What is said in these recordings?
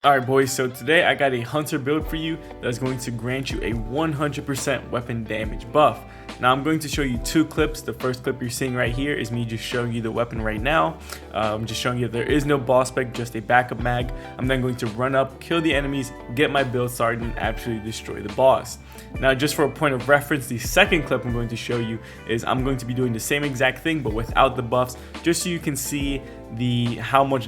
Alright boys, so today I got a hunter build for you that's going to grant you a 100% weapon damage buff. Now I'm going to show you two clips. The first clip you're seeing right here is me just showing you the weapon right now. I'm just showing you there is no boss spec, just a backup mag. I'm then going to run up, kill the enemies, get my build started, and absolutely destroy the boss. Now just for a point of reference, the second clip I'm going to show you is I'm going to be doing the same exact thing but without the buffs, just so you can see how much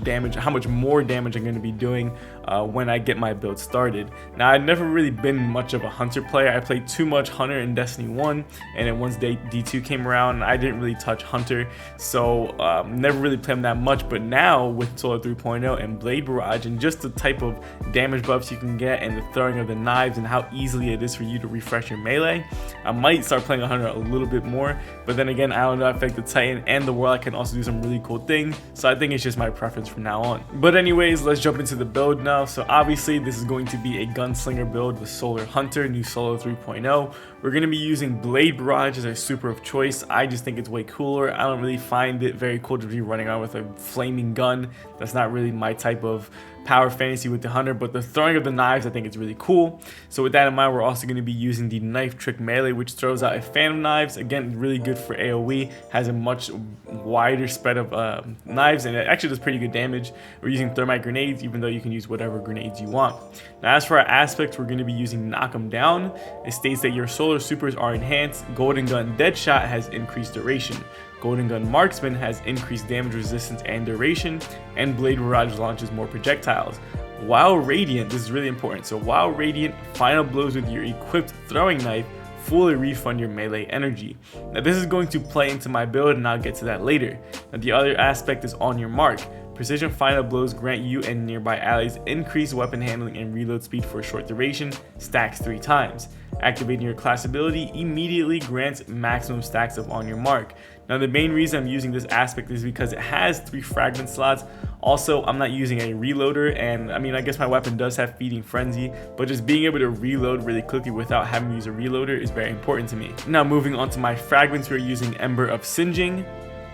more damage I'm going to be doing when I get my build started. Now I've never really been much of a hunter player. I played too much hunter in Destiny 1, and then once D2 came around I didn't really touch hunter, so never really played him that much. But now with Solar 3.0 and Blade Barrage and just the type of damage buffs you can get and the throwing of the knives and how easily it is for you to refresh your melee, I might start playing a hunter a little bit more. But then again, I don't know, I feel like the Titan and the Warlock can also do some really cool things, so I think it's just my preference from now on. But anyways, let's jump into the build now. So obviously this is going to be a gunslinger build with Solar Hunter, new Solar 3.0. We're going to be using Blade Barrage as our super of choice. I just think it's way cooler. I don't really find it very cool to be running around with a flaming gun. That's not really my type of power fantasy with the hunter, but the throwing of the knives I think it's really cool. So with that in mind, we're also going to be using the Knife Trick Melee, which throws out a Phantom Knives. Again, really good for AoE, has a much wider spread of knives, and it actually does pretty good damage. We're using Thermite Grenades, even though you can use whatever grenades you want. Now as for our aspects, we're going to be using Knock 'em Down. It states that your solar supers are enhanced. Golden Gun Deadshot has increased duration. Golden Gun Marksman has increased damage resistance and duration, and Blade Barrage launches more projectiles. While Radiant, this is really important, so while Radiant, final blows with your equipped throwing knife fully refund your melee energy. Now this is going to play into my build, and I'll get to that later. Now the other aspect is On Your Mark. Precision final blows grant you and nearby allies increased weapon handling and reload speed for a short duration, stacks 3 times. Activating your class ability immediately grants maximum stacks of On Your Mark. Now the main reason I'm using this aspect is because it has 3 fragment slots. Also, I'm not using a reloader, and I mean, I guess my weapon does have Feeding Frenzy, but just being able to reload really quickly without having to use a reloader is very important to me. Now moving on to my fragments, we're using Ember of Singeing,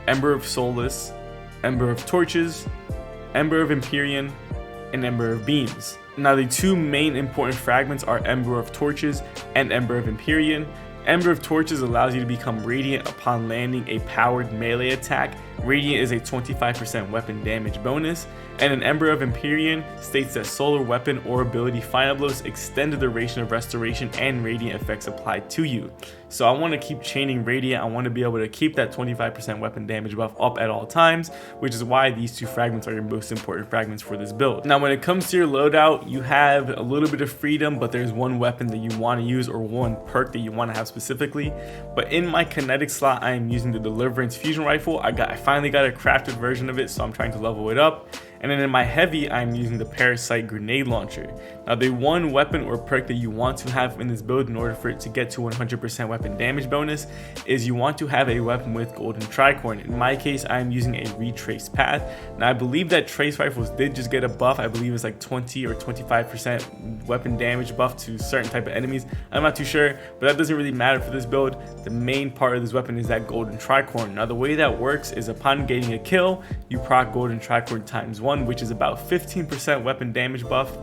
Ember of Soulless, Ember of Torches, Ember of Empyrean, and Ember of Beams. Now the two main important fragments are Ember of Torches and Ember of Empyrean. Ember of Torches allows you to become Radiant upon landing a powered melee attack. Radiant is a 25% weapon damage bonus, and an Ember of Empyrean states that solar weapon or ability final blows extend the duration of restoration and radiant effects applied to you. So I want to keep chaining Radiant. I want to be able to keep that 25% weapon damage buff up at all times, which is why these two fragments are your most important fragments for this build. Now when it comes to your loadout, you have a little bit of freedom, but there's one weapon that you want to use or one perk that you want to have specifically. But in my kinetic slot, I am using the Deliverance Fusion Rifle. I finally got a crafted version of it, so I'm trying to level it up. And then in my heavy, I'm using the Parasite Grenade Launcher. Now the one weapon or perk that you want to have in this build in order for it to get to 100% weapon damage bonus is you want to have a weapon with Golden Tricorn. In my case, I'm using a Retraced Path. Now I believe that Trace Rifles did just get a buff. I believe it's like 20 or 25% weapon damage buff to certain type of enemies. I'm not too sure, but that doesn't really matter for this build. The main part of this weapon is that Golden Tricorn. Now the way that works is upon getting a kill, you proc Golden Tricorn ×1, which is about 15% weapon damage buff.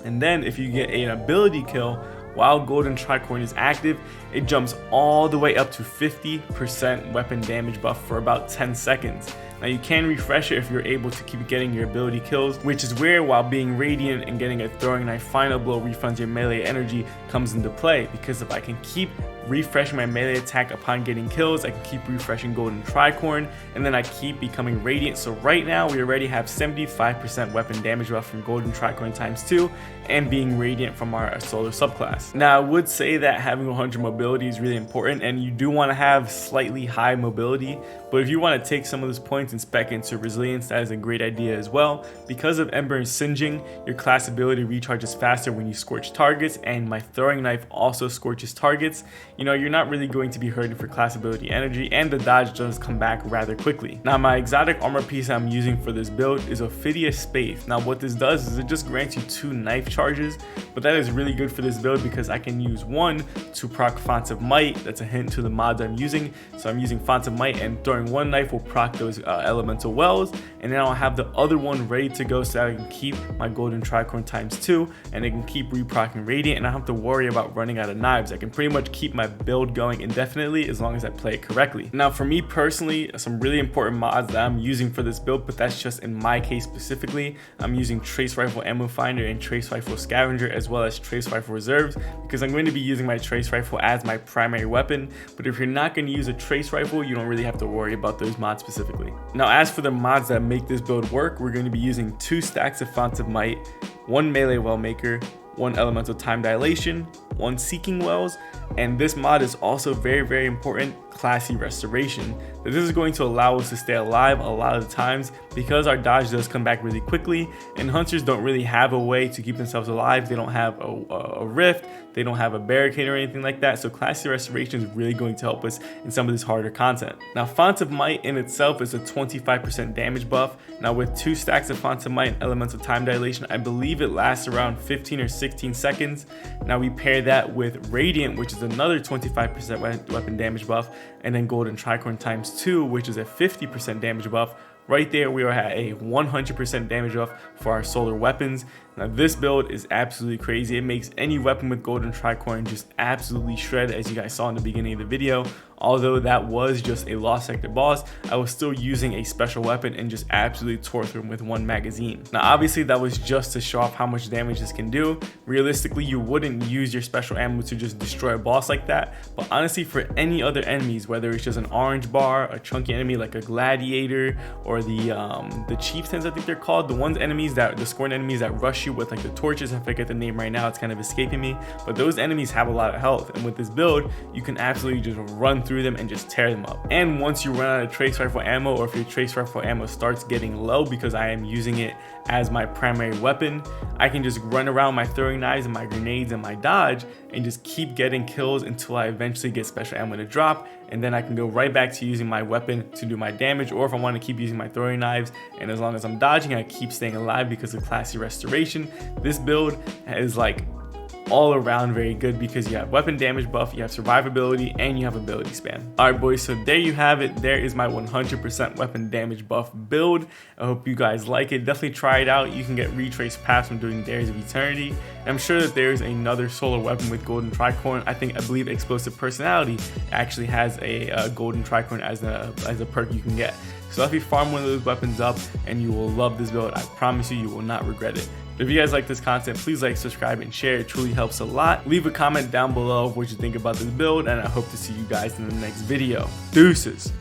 And then if you get an ability kill while Golden Tricorn is active, it jumps all the way up to 50% weapon damage buff for about 10 seconds. Now you can refresh it if you're able to keep getting your ability kills, which is where while being Radiant and getting a throwing knife final blow refunds your melee energy comes into play, because if I can keep refreshing my melee attack upon getting kills, I can keep refreshing Golden Tricorn, and then I keep becoming Radiant. So right now we already have 75% weapon damage buff from Golden Tricorn ×2 and being Radiant from our solar subclass. Now I would say that having 100 mobility is really important, and you do want to have slightly high mobility, but if you want to take some of those points and spec into resilience, that is a great idea as well. Because of Ember and Singeing, your class ability recharges faster when you scorch targets, and my throwing knife also scorches targets. You know, you're not really going to be hurting for class ability energy, and the dodge does come back rather quickly. Now my exotic armor piece I'm using for this build is Ophidia Spathe. Now what this does is it just grants you 2 knife charges, but that is really good for this build because I can use one to proc Fonts of Might. That's a hint to the mods I'm using. So I'm using Fonts of Might and throwing one knife will proc those elemental wells, and then I'll have the other one ready to go so that I can keep my golden tricorn ×2, and it can keep reprocking radiant, and I don't have to worry about running out of knives. I can pretty much keep my build going indefinitely as long as I play it correctly. Now for me personally, some really important mods that I'm using for this build, but that's just in my case specifically, I'm using Trace Rifle Ammo Finder and Trace Rifle Scavenger, as well as Trace Rifle Reserves, because I'm going to be using my Trace Rifle as my primary weapon. But if you're not going to use a Trace Rifle, you don't really have to worry about those mods specifically. Now as for the mods that make this build work, we're going to be using 2 stacks of Fonts of Might, 1 melee well maker, 1 elemental time dilation, 1 seeking wells, and this mod is also very important, Classy Restoration. This is going to allow us to stay alive a lot of the times because our dodge does come back really quickly, and hunters don't really have a way to keep themselves alive. They don't have a rift, they don't have a barricade or anything like that, so Classy Restoration is really going to help us in some of this harder content. Now Fonts of Might in itself is a 25% damage buff. Now with 2 stacks of Fonts of Might and elemental time dilation, I believe it lasts around 15 or 16 seconds. Now we pair that with Radiant, which is another 25% weapon damage buff, and then Golden Tricorn ×2, which is a 50% damage buff. Right there, we are at a 100% damage buff for our solar weapons. Now this build is absolutely crazy. It makes any weapon with Golden Tricorn just absolutely shred, as you guys saw in the beginning of the video. Although that was just a Lost Sector boss, I was still using a special weapon and just absolutely tore through him with 1 magazine. Now obviously that was just to show off how much damage this can do. Realistically, you wouldn't use your special ammo to just destroy a boss like that, but honestly for any other enemies, whether it's just an orange bar, a chunky enemy like a gladiator, or the chieftains, I think they're called, the scorn enemies that rush you with like the torches, I forget the name right now, it's kind of escaping me, but those enemies have a lot of health, and with this build you can absolutely just run through them and just tear them up. And once you run out of Trace Rifle ammo, or if your Trace Rifle ammo starts getting low, because I am using it as my primary weapon, I can just run around my throwing knives and my grenades and my dodge and just keep getting kills until I eventually get special ammo to drop, and then I can go right back to using my weapon to do my damage, or if I want to keep using my throwing knives, and as long as I'm dodging, I keep staying alive because of Classy Restoration. This build is like all around very good because you have weapon damage buff, you have survivability, and you have ability span. Alright boys, so there you have it. There is my 100% weapon damage buff build. I hope you guys like it. Definitely try it out. You can get retraced paths from doing Dares of Eternity. And I'm sure that there's another solar weapon with Golden Tricorn. I believe Explosive Personality actually has a Golden Tricorn as a perk you can get. So if you farm one of those weapons up, and you will love this build. I promise you, you will not regret it. If you guys like this content, please like, subscribe, and share. It truly helps a lot. Leave a comment down below of what you think about this build, and I hope to see you guys in the next video. Deuces.